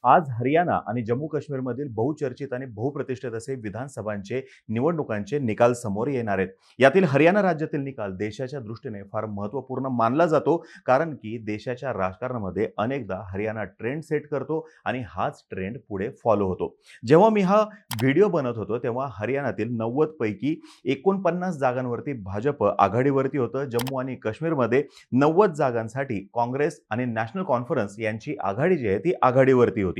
आज हरियाणा आणि जम्मू काश्मीरमधील बहुचर्चित आणि बहुप्रतिष्ठित असे विधानसभांचे निवडणुकांचे निकाल समोर येणार आहेत. यातील हरियाणा राज्यातील निकाल देशाच्या दृष्टीने फार महत्त्वपूर्ण मानला जातो, कारण की देशाच्या राजकारणामध्ये अनेकदा हरियाणा ट्रेंड सेट करतो आणि हाच ट्रेंड पुढे फॉलो होतो. जेव्हा मी हा व्हिडिओ बनत होतो तेव्हा हरियाणातील 90 पैकी 49 जागांवरती भाजप आघाडीवरती होतं. जम्मू आणि काश्मीरमध्ये 90 जागांसाठी काँग्रेस आणि नॅशनल कॉन्फरन्स यांची आघाडी जी आहे ती आघाडीवरती होती.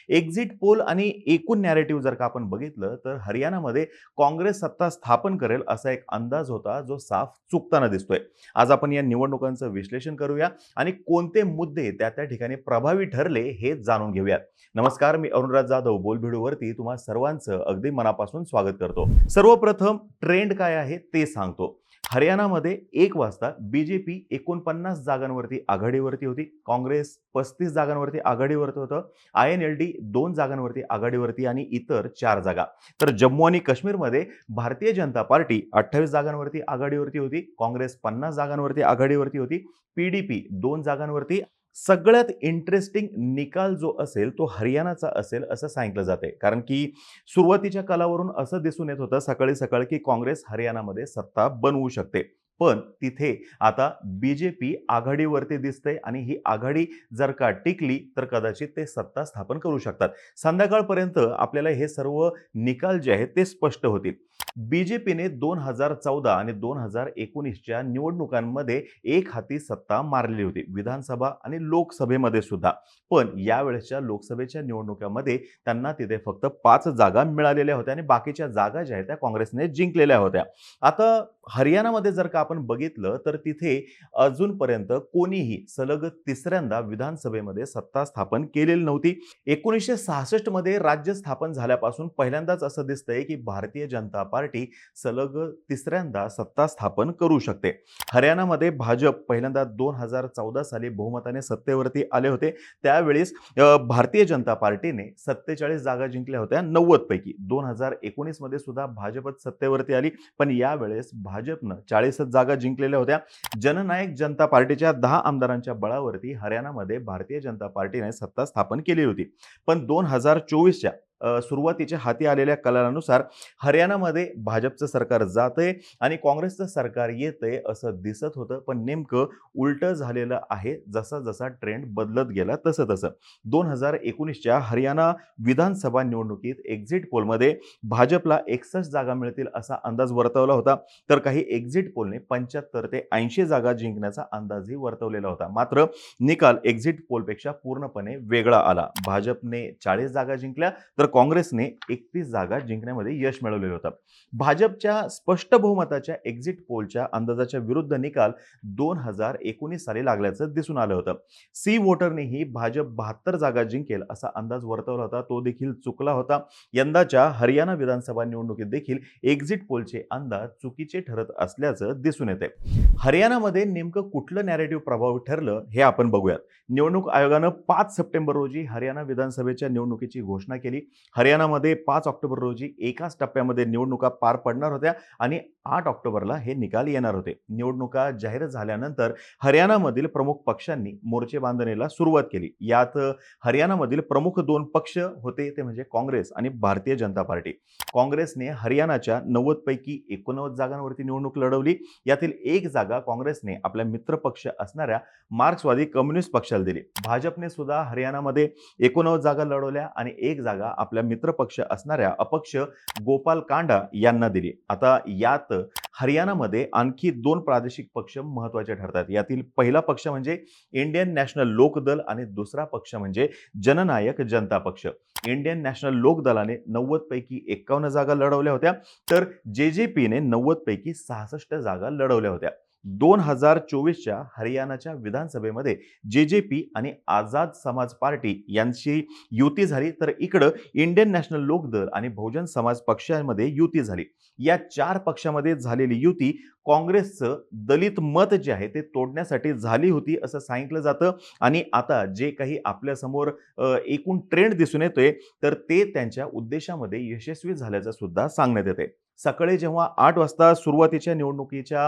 एक्झिट पोल आणि एकूण नॅरेटिव्ह जर का आपण बघितलं तर हरियाणामध्ये काँग्रेस सत्ता स्थापन करेल असा एक अंदाज होता, जो साफ चुकताना दिसतोय. आज आपण या निवडणुकांचं विश्लेषण करूया आणि कोणते मुद्दे त्या त्या ठिकाणी प्रभावी ठरले हे जाणून घेऊयात. नमस्कार, मी अरुणराज जाधव बोलभिडूवरती तुम्हा सर्वांचं अगदी मनापासून स्वागत करतो. सर्वप्रथम ट्रेंड काय आहे ते सांगतो. हरियाणामध्ये 1 वाजता बीजेपी 49 जागांवरती आघाडीवरती होती, काँग्रेस 35 जागांवरती आघाडीवरती होतं, INLD 2 जागांवरती आघाडीवरती आणि इतर 4 जागा. तर जम्मू आणि काश्मीरमध्ये भारतीय जनता पार्टी 28 जागांवरती आघाडीवरती होती, काँग्रेस 50 जागांवरती आघाडीवरती होती, PDP 2 जागांवरती. सगळ्यात इंटरेस्टिंग निकाल जो असेल तो हरियाणाचा असेल असं सांगितलं जाते, कारण की सुरुवातीच्या कालावरून असं दिसून येत होतं सकाळी सकाळी की काँग्रेस हरियाणामध्ये सत्ता बनवू शकते. पण तिथे आता बीजेपी आघाडीवरती दिसते आणि ही आघाडी जर का टिकली तर कदाचित ते सत्ता स्थापन करू शकतात. संध्याकाळपर्यंत आपल्याला हे सर्व निकाल जे आहेत ते स्पष्ट होतील. बीजेपीने 2014 आणि 2019च्या निवडणुकांमध्ये एक हाती सत्ता मारलेली होती, विधानसभा आणि लोकसभेमध्ये सुद्धा. पण यावेळेसच्या लोकसभेच्या निवडणुकांमध्ये त्यांना तिथे फक्त 5 जागा मिळालेल्या होत्या आणि बाकीच्या जागा ज्या आहेत त्या काँग्रेसने जिंकलेल्या होत्या. आता हरियाणामध्ये जर का आपण बघितलं तर तिथे अजूनपर्यंत कोणीही सलग तिसऱ्यांदा विधानसभेमध्ये सत्ता स्थापन केलेली नव्हती. 1966 मध्ये राज्य स्थापन झाल्यापासून पहिल्यांदाच असं दिसतंय की भारतीय जनता पार्टी सलग तिसऱ्यांदा सत्ता स्थापन करू शकते. हरियाणामध्ये भाजप पहिल्यांदा 2014 साली बहुमताने सत्तेवरती आले होते. त्यावेळेस भारतीय जनता पार्टीने 47 जागा जिंकल्या होत्या 90 पैकी. 2019 मध्ये सुद्धा भाजपच सत्तेवरती आली, पण यावेळेस भाजपनं 40 जागा जिंकलेल्या होत्या. जननायक जनता पार्टीच्या 10 आमदारांच्या बळावरती हरियाणामध्ये भारतीय जनता पार्टीने सत्ता स्थापन केली होती. पण 2024च्या सुरुवातीच्या हाती आलेल्या कलानुसार हरियाणामध्ये भाजपचं सरकार जातंय आणि काँग्रेसचं सरकार येतंय असं दिसत होतं, पण नेमकं उलटं झालेलं आहे. जसा जसा ट्रेंड बदलत गेला तसं तसं 2019च्या हरियाणा विधानसभा निवडणुकीत एक्झिट पोलमध्ये भाजपला 61 जागा मिळतील असा अंदाज वर्तवला होता, तर काही एक्झिट पोलने 75 ते 80 जागा जिंकण्याचा अंदाजही वर्तवलेला होता. मात्र निकाल एक्झिट पोलपेक्षा पूर्णपणे वेगळा आला. भाजपने 40 जागा जिंकल्या तर काँग्रेसने 31 जागा जिंकण्यामध्ये यश मिळवलेलं होतं. भाजपच्या स्पष्ट बहुमताच्या एक्झिट पोलच्या अंदाजाच्या विरुद्ध निकाल 2019 साली लागल्याचं दिसून आलं होतं. सी वोटरनेही भाजप 72 जागा जिंकेल असा अंदाज वर्तवला होता, तो देखील चुकला होता. यंदाच्या हरियाणा विधानसभा निवडणुकीत देखील एक्झिट पोलचे अंदाज चुकीचे ठरत असल्याचं दिसून येते. हरियाणामध्ये नेमकं कुठलं नॅरेटिव्ह प्रभावी ठरलं हे आपण बघूयात. निवडणूक आयोगानं 5 सप्टेंबर रोजी हरियाणा विधानसभेच्या निवडणुकीची घोषणा केली. हरियाणामध्ये 5 ऑक्टोबर रोजी एकाच टप्प्यामध्ये निवडणुका पार पडणार होत्या आणि 8 ऑक्टोबरला हे निकाल येणार होते. निवडणुका जाहीर झाल्यानंतर हरियाणामधील प्रमुख पक्षांनी मोर्चे बांधणीला सुरुवात केली. यात हरियाणामधील प्रमुख 2 पक्ष होते, ते म्हणजे काँग्रेस आणि भारतीय जनता पार्टी. काँग्रेसने हरियाणाच्या 90 पैकी 89 जागांवरती निवडणूक लढवली. यातील 1 जागा काँग्रेसने आपल्या मित्र पक्ष असणाऱ्या मार्क्सवादी कम्युनिस्ट पक्षाला दिली. भाजपने सुद्धा हरियाणामध्ये 89 जागा लढवल्या आणि 1 जागा आपल्या मित्र पक्ष असणाऱ्या अपक्ष गोपाल कांडा यांना दिली. आता यात हरियाणामध्ये आणखी 2 प्रादेशिक पक्ष महत्त्वाचे ठरतात. यातील पहिला पक्ष म्हणजे इंडियन नॅशनल लोक दल आणि दुसरा पक्ष म्हणजे जननायक जनता पक्ष. इंडियन नॅशनल लोक दलाने 90 पैकी 51 जागा लढवल्या होत्या, तर JJPने 90 पैकी 66 जागा लढवल्या होत्या. 2024च्या हरियाणाच्या विधानसभेमध्ये JJP आणि आझाद समाज पार्टी यांची युती झाली, तर इकडं इंडियन नॅशनल लोक दल आणि बहुजन समाज पक्षामध्ये युती झाली. या 4 पक्षामध्ये झालेली युती काँग्रेसचं दलित मत जे आहे ते तोडण्यासाठी झाली होती असं सांगितलं जातं आणि आता जे काही आपल्यासमोर एकूण ट्रेंड दिसून येतोय तर ते त्यांच्या उद्देशामध्ये यशस्वी झाल्याचं सुद्धा सांगण्यात येते. सकाळी जेव्हा 8 वाजता सुरुवातीच्या निवडणुकीच्या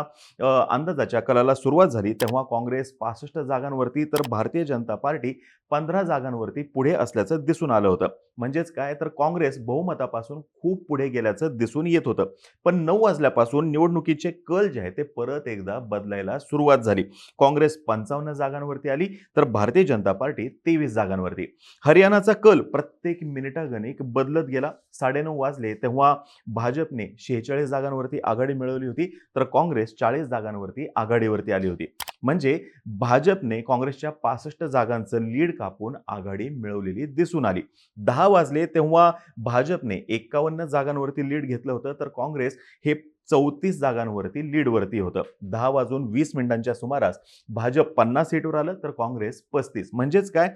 अंदाजाच्या कलाला सुरुवात झाली, तेव्हा काँग्रेस 65 जागांवरती तर भारतीय जनता पार्टी 15 जागांवरती पुढे असल्याचं दिसून आलं होतं. म्हणजेच काय, तर काँग्रेस बहुमतापासून खूप पुढे गेल्याचं दिसून येत होतं. पण 9 वाजल्यापासून निवडणुकीचे कल जे आहे ते परत एकदा बदलायला सुरुवात झाली. काँग्रेस 55 जागांवरती आली, तर भारतीय जनता पार्टी 23 जागांवरती. हरियाणाचा कल प्रत्येक मिनिटागणिक बदलत गेला. 9:30 वाजले तेव्हा भाजपने 46 जागांवरती आघाडी मिळवली होती, तर काँग्रेस 40 जागांवरती आघाडीवरती आली होती. म्हणजे भाजपने काँग्रेसच्या 65 जागांचं लीड कापून आघाडी मिळवलेली दिसून आली. 10 वाजले तेव्हा भाजपने 51 जागांवरती लीड घेतलं होतं, तर काँग्रेस हे 34 जागांवरती लीडवरती होतं. 10 वाजून 20 मिनिटांच्या सुमारास भाजप 50 सीटवर आलं, तर काँग्रेस 35. म्हणजेच काय,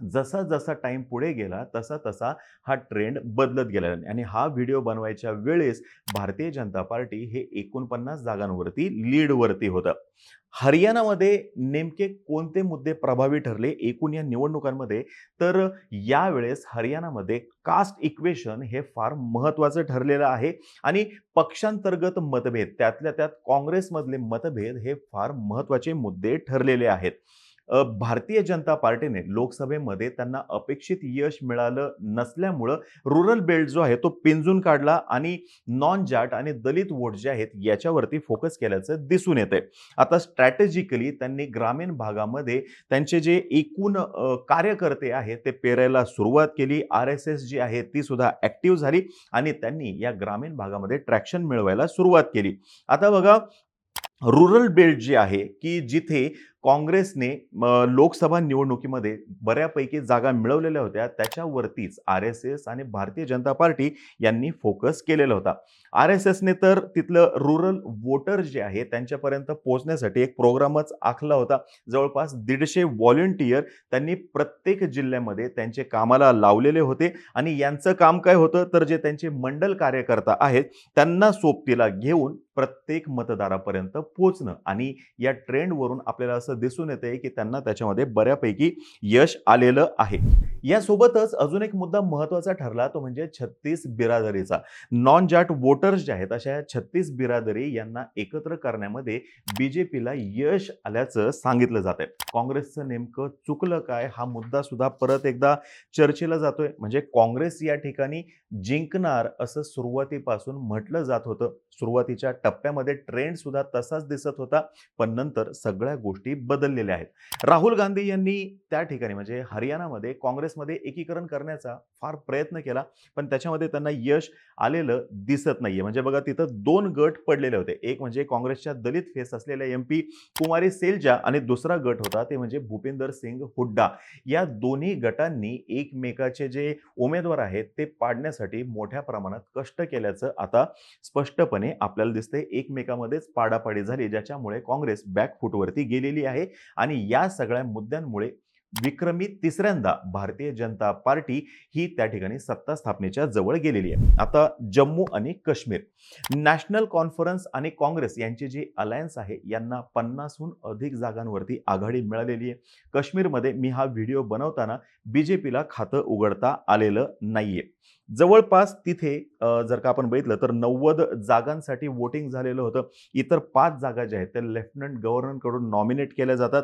जसा जसा टाइम पुढे गेला तसा तसा हा ट्रेंड बदलत गेला आणि हा व्हिडिओ बनवायच्या वेळेस भारतीय जनता पार्टी हे 49 जागांवरती लीडवरती होतं. हरियाणामध्ये नेमके कोणते मुद्दे प्रभावी ठरले एकूण या निवडणुकांमध्ये, तर यावेळेस हरियाणामध्ये कास्ट इक्वेशन हे फार महत्त्वाचं ठरलेलं आहे आणि पक्षांतर्गत मतभेद, त्यातल्या त्यात काँग्रेसमधले मतभेद हे फार महत्त्वाचे मुद्दे ठरलेले आहेत. भारतीय जनता पार्टीने लोकसभेमध्ये त्यांना अपेक्षित यश मिळालं नसल्यामुळं रुरल बेल्ट जो आहे तो पिंजून काढला आणि नॉन जाट आणि दलित वोट जे आहेत याच्यावरती फोकस केल्याचं दिसून येतंय. आता स्ट्रॅटेजिकली त्यांनी ग्रामीण भागामध्ये त्यांचे जे एकूण कार्यकर्ते आहेत ते पेरायला सुरुवात केली. RSS जी आहे ती सुद्धा ऍक्टिव्ह झाली आणि त्यांनी या ग्रामीण भागामध्ये ट्रॅक्शन मिळवायला सुरुवात केली. आता बघा, रुरल बेल्ट जी आहे की जिथे काँग्रेसने लोकसभा निवडणुकीमध्ये बऱ्यापैकी जागा मिळवलेल्या होत्या, त्याच्यावरतीच RSS आणि भारतीय जनता पार्टी यांनी फोकस केलेला होता. RSSने तर तिथलं रुरल वोटर जे आहे त्यांच्यापर्यंत पोहोचण्यासाठी एक प्रोग्रामच आखला होता. जवळपास 150 व्हॉलंटियर त्यांनी प्रत्येक जिल्ह्यामध्ये त्यांचे कामाला लावलेले होते आणि यांचं काम काय होतं, तर जे त्यांचे मंडल कार्यकर्ता आहेत त्यांना सोबतीला घेऊन प्रत्येक मतदारापर्यंत पोहोचणं आणि या ट्रेंडवरून आपल्याला असं दिसून येते की त्यांना त्याच्यामध्ये बऱ्यापैकी यश आलेलं आहे. यासोबतच अजून एक मुद्दा महत्त्वाचा ठरला, तो म्हणजे 36 बिरादरीचा. नॉन जाट वोटर्स जे आहेत अशा 36 बिरादरी यांना एकत्र करण्यामध्ये बीजेपीला यश आल्याचं सांगितलं जात आहे. काँग्रेसचं नेमकं चुकलं काय, हा मुद्दा सुद्धा परत एकदा चर्चेला जातोय. म्हणजे काँग्रेस या ठिकाणी जिंकणार असं सुरुवातीपासून म्हटलं जात होतं. सुरुवातीच्या टप्प्यामध्ये ट्रेंड सुद्धा तसाच दिसत होता, पण नंतर सगळ्या गोष्टी बदललेल्या आहेत. राहुल गांधी यांनी त्या ठिकाणी म्हणजे हरियाणामध्ये काँग्रेसमध्ये एकीकरण करण्याचा फार प्रयत्न केला, पण त्याच्यामध्ये त्यांना यश आलेलं दिसत नाहीये. म्हणजे बघा, तिथं 2 गट पडलेले होते. एक म्हणजे काँग्रेसच्या दलित फेस असलेल्या MP कुमारी सेलजा आणि दुसरा गट होता ते म्हणजे भूपिंदर सिंग हुड्डा. या दोन्ही गटांनी एकमेकाचे जे उमेदवार आहेत ते पाडण्यासाठी मोठ्या प्रमाणात कष्ट केल्याचं आता स्पष्टपणे आपल्याला दिसतंय. एकमेकांमध्येच पाडापाडी झाली, ज्याच्यामुळे काँग्रेस बॅकफूटवरती गेलेली आहे आणि या सगळ्या मुद्द्यांमुळे विक्रमी तिसऱ्यांदा भारतीय जनता पार्टी ही त्या ठिकाणी सत्ता स्थापनेच्या जवळ गेलेली आहे. आता जम्मू आणि काश्मीर, नॅशनल कॉन्फरन्स आणि काँग्रेस यांची जी अलायन्स आहे यांना 50हून अधिक जागांवरती आघाडी मिळालेली आहे. काश्मीरमध्ये मी हा व्हिडिओ बनवताना बीजेपीला खातं उघडता आलेलं नाहीये. जवळपास तिथे जर का आपण बघितलं तर 90 जागांसाठी वोटिंग झालेलं होतं. इतर 5 जागा ज्या आहेत त्या लेफ्टनंट गव्हर्नरकडून नॉमिनेट केल्या जातात.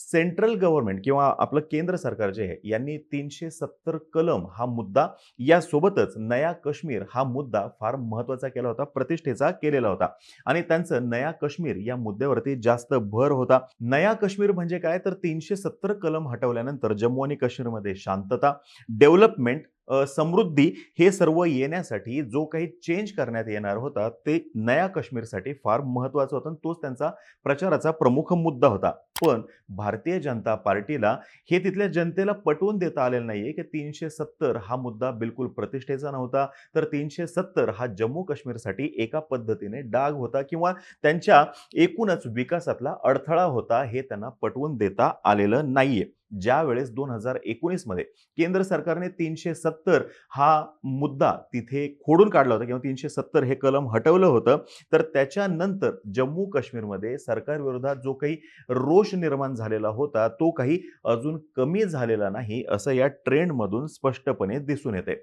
सेंट्रल गव्हर्नमेंट किंवा आपलं केंद्र सरकार जे आहे यांनी 370 कलम हा मुद्दा, यासोबतच नया काश्मीर हा मुद्दा फार महत्त्वाचा केला होता, प्रतिष्ठेचा केलेला होता आणि त्यांचं नया काश्मीर या मुद्द्यावरती जास्त भर होता. नया काश्मीर म्हणजे काय, तर 370 कलम हटवल्यानंतर जम्मू आणि काश्मीरमध्ये शांतता, डेव्हलपमेंट, समृद्धी हे सर्व येण्यासाठी जो काही चेंज करण्यात येणार होता ते नया काश्मीरसाठी फार महत्त्वाचं होतं. तोच त्यांचा प्रचाराचा प्रमुख मुद्दा होता. पण भारतीय जनता पार्टीला हे तिथल्या जनतेला पटवून देता आलेलं नाहीये की 370 हा मुद्दा बिलकुल प्रतिष्ठेचा नव्हता, तर 370 हा जम्मू काश्मीरसाठी एका पद्धतीने डाग होता किंवा त्यांच्या एकूणच विकासातला अडथळा होता, हे त्यांना पटवून देता आलेलं नाहीये. ज्यावेळेस 2019 मध्ये केंद्र सरकारने 370 हा मुद्दा तिथे खोडून काढला होता किंवा 370 हे कलम हटवलं होतं, तर त्याच्यानंतर जम्मू काश्मीरमध्ये सरकारविरोधात जो काही रोष निर्माण झालेला होता तो काही अजून कमी झालेला नाही, असं या ट्रेंडमधून स्पष्टपणे दिसून येते.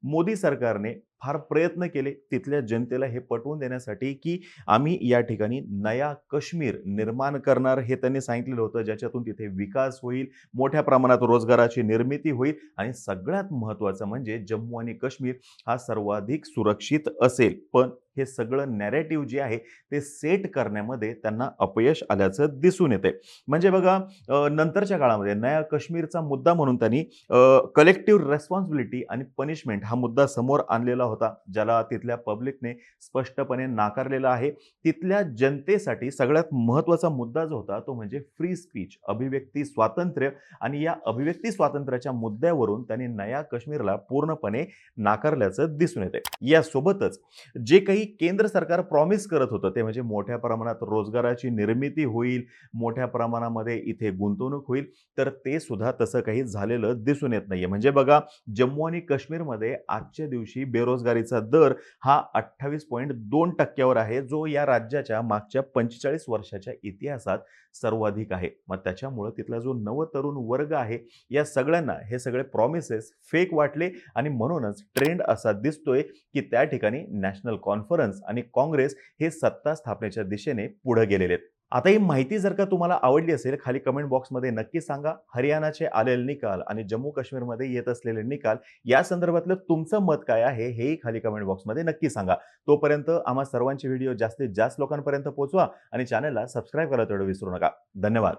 मोदी सरकारने फार प्रयत्न केले तिथल्या जनतेला हे पटवून देण्यासाठी, की आम्ही या ठिकाणी नया काश्मीर निर्माण करणार हे त्यांनी सांगितलेलं होतं, ज्याच्यातून तिथे विकास होईल, मोठ्या प्रमाणात रोजगाराची निर्मिती होईल आणि सगळ्यात महत्त्वाचं म्हणजे जम्मू आणि काश्मीर हा सर्वाधिक सुरक्षित असेल. पण हे सगळं नॅरेटिव्ह जे आहे ते सेट करण्यामध्ये त्यांना अपयश आल्याचं दिसून येतंय. म्हणजे बघा नंतरच्या काळामध्ये नया काश्मीरचा मुद्दा म्हणून त्यांनी कलेक्टिव्ह रिस्पॉन्सिबिलिटी आणि पनिशमेंट हा मुद्दा समोर आणलेला होता, ज्याला तिथल्या पब्लिकने स्पष्टपणे नाकारलेला आहे. तिथल्या जनतेसाठी सगळ्यात महत्त्वाचा मुद्दा जो होता तो म्हणजे फ्री स्पीच, अभिव्यक्ती स्वातंत्र्य आणि या अभिव्यक्ती स्वातंत्र्याच्या मुद्द्यावरून त्यांनी नया काश्मीरला पूर्णपणे नाकारल्याचं दिसून येतंय. यासोबतच जे काही केंद्र सरकार प्रॉमिस करत होतं ते म्हणजे मोठ्या प्रमाणात रोजगाराची निर्मिती होईल, मोठ्या प्रमाणामध्ये इथे गुंतवणूक होईल, तर ते सुद्धा तसं काही झालेलं दिसून येत नाहीये. म्हणजे बघा जम्मू आणि काश्मीरमध्ये आजच्या दिवशी बेरोजगारीचा दर हा 28.2% वर आहे, जो या राज्याच्या मागच्या 45 वर्षाच्या इतिहासात सर्वाधिक आहे. मग त्याच्यामुळं तिथला जो नवतरुण वर्ग आहे, या सगळ्यांना हे सगळे प्रॉमिसेस फेक वाटले आणि म्हणूनच ट्रेंड असा दिसतोय, की त्या ठिकाणी नॅशनल कॉन्फरन्स आणि काँग्रेस हे सत्ता स्थापनेच्या दिशेने पुढे गेलेले आहेत. आता ही माहिती जर का तुम्हाला आवडली असेल, खाली कमेंट बॉक्समध्ये नक्की सांगा. हरियाणाचे आलेले निकाल आणि जम्मू काश्मीरमध्ये येत असलेले निकाल या संदर्भातलं तुमचं मत काय आहे, हेही खाली कमेंट बॉक्समध्ये नक्की सांगा. तोपर्यंत आम्हा सर्वांचे व्हिडिओ जास्तीत जास्त लोकांपर्यंत पोहोचवा आणि चॅनलला सबस्क्राईब करायला तेवढं विसरू नका. धन्यवाद.